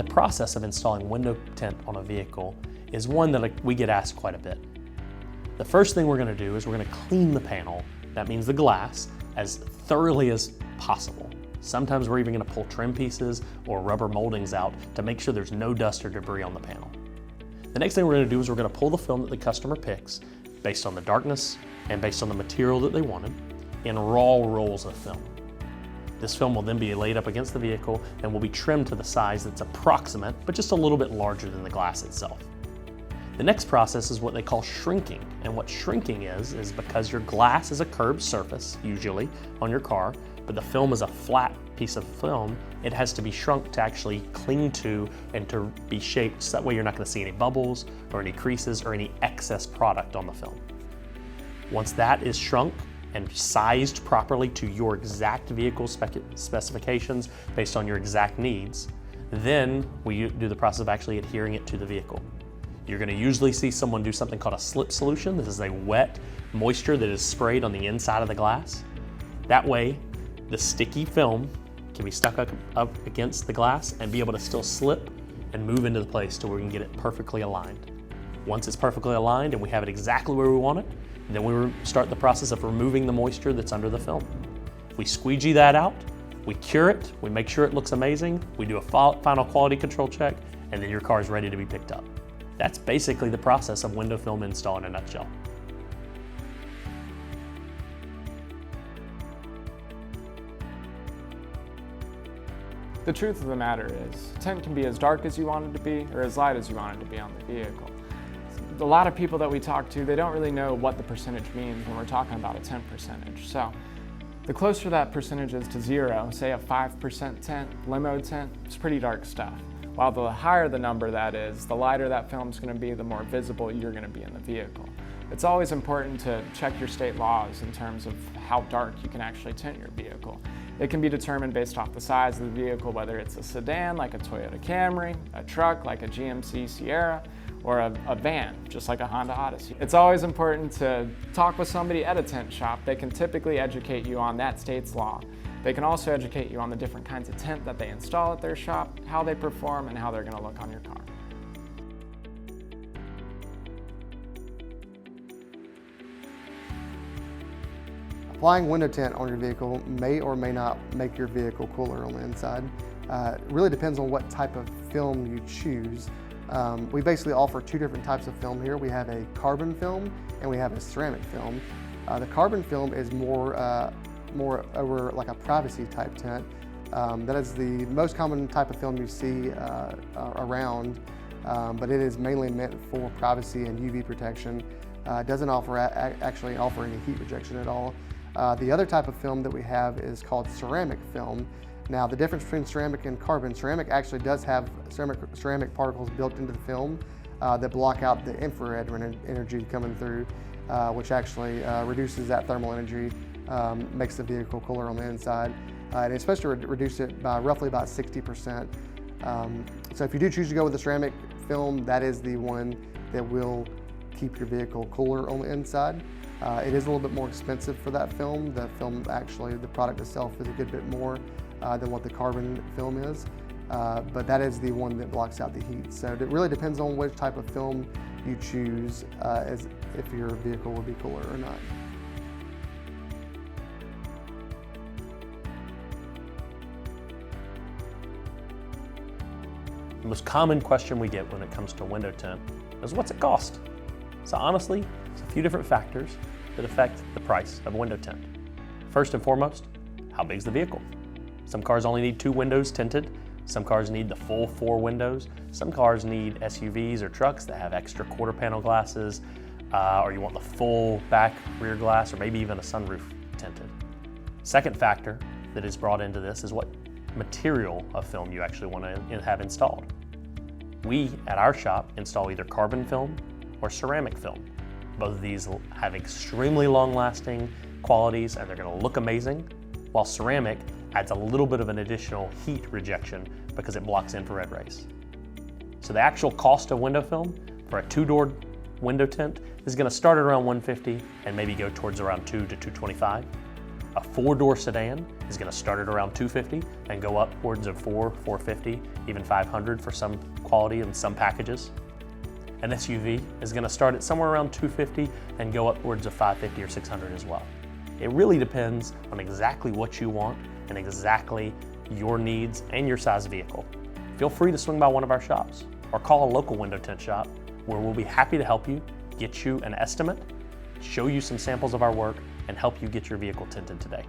The process of installing window tint on a vehicle is one that we get asked quite a bit. The first thing we're going to do is we're going to clean the panel, that means the glass, as thoroughly as possible. Sometimes we're even going to pull trim pieces or rubber moldings out to make sure there's no dust or debris on the panel. The next thing we're going to do is we're going to pull the film that the customer picks based on the darkness and based on the material that they wanted in raw rolls of film. This film will then be laid up against the vehicle and will be trimmed to the size that's approximate, but just a little bit larger than the glass itself. The next process is what they call shrinking. And what shrinking is because your glass is a curved surface, usually, on your car, but the film is a flat piece of film, it has to be shrunk to actually cling to and to be shaped so that way you're not going to see any bubbles or any creases or any excess product on the film. Once that is shrunk and sized properly to your exact vehicle specifications based on your exact needs, then we do the process of actually adhering it to the vehicle. You're going to usually see someone do something called a slip solution. This is a wet moisture that is sprayed on the inside of the glass. That way, the sticky film can be stuck up against the glass and be able to still slip and move into the place to where we can get it perfectly aligned. Once it's perfectly aligned and we have it exactly where we want it, then we start the process of removing the moisture that's under the film. We squeegee that out, we cure it, we make sure it looks amazing, we do a final quality control check, and then your car is ready to be picked up. That's basically the process of window film install in a nutshell. The truth of the matter is, tint can be as dark as you want it to be or as light as you want it to be on the vehicle. A lot of people that we talk to, they don't really know what the percentage means when we're talking about a tint percentage. So the closer that percentage is to zero, say a 5% tint, limo tint, it's pretty dark stuff. While the higher the number that is, the lighter that film's going to be, the more visible you're going to be in the vehicle. It's always important to check your state laws in terms of how dark you can actually tint your vehicle. It can be determined based off the size of the vehicle, whether it's a sedan like a Toyota Camry, a truck like a GMC Sierra, or a van, just like a Honda Odyssey. It's always important to talk with somebody at a tint shop. They can typically educate you on that state's law. They can also educate you on the different kinds of tint that they install at their shop, how they perform, and how they're going to look on your car. Applying window tint on your vehicle may or may not make your vehicle cooler on the inside. It really depends on what type of film you choose. We basically offer two different types of film here. We have a carbon film and we have a ceramic film. The carbon film is more over like a privacy type tint. That is the most common type of film you see around, but it is mainly meant for privacy and UV protection. It doesn't actually offer any heat rejection at all. The other type of film that we have is called ceramic film. Now the difference between ceramic and carbon, ceramic actually does have ceramic particles built into the film that block out the infrared energy coming through, which actually reduces that thermal energy, makes the vehicle cooler on the inside, and especially reduce it by roughly about 60%. So if you do choose to go with the ceramic film, that is the one that will keep your vehicle cooler on the inside. It is a little bit more expensive for that film. The film actually, the product itself is a good bit more than what the carbon film is, but that is the one that blocks out the heat. So it really depends on which type of film you choose as if your vehicle will be cooler or not. The most common question we get when it comes to window tint is what's it cost? So honestly, it's a few different factors that affect the price of window tint. First and foremost, how big is the vehicle? Some cars only need 2 windows tinted. Some cars need the full 4 windows. Some cars need SUVs or trucks that have extra quarter panel glasses, or you want the full back rear glass, or maybe even a sunroof tinted. Second factor that is brought into this is what material of film you actually want to have installed. We, at our shop, install either carbon film or ceramic film. Both of these have extremely long-lasting qualities and they're going to look amazing, while ceramic adds a little bit of an additional heat rejection because it blocks infrared rays. So the actual cost of window film for a 2-door window tint is going to start at around $150 and maybe go towards around $200 to $225. A 4-door sedan is going to start at around $250 and go upwards of $450, even $500 for some quality and some packages. An SUV is going to start at somewhere around $250 and go upwards of $550 or $600 as well. It really depends on exactly what you want and exactly your needs and your size vehicle. Feel free to swing by one of our shops or call a local window tint shop where we'll be happy to help you, get you an estimate, show you some samples of our work, and help you get your vehicle tinted today.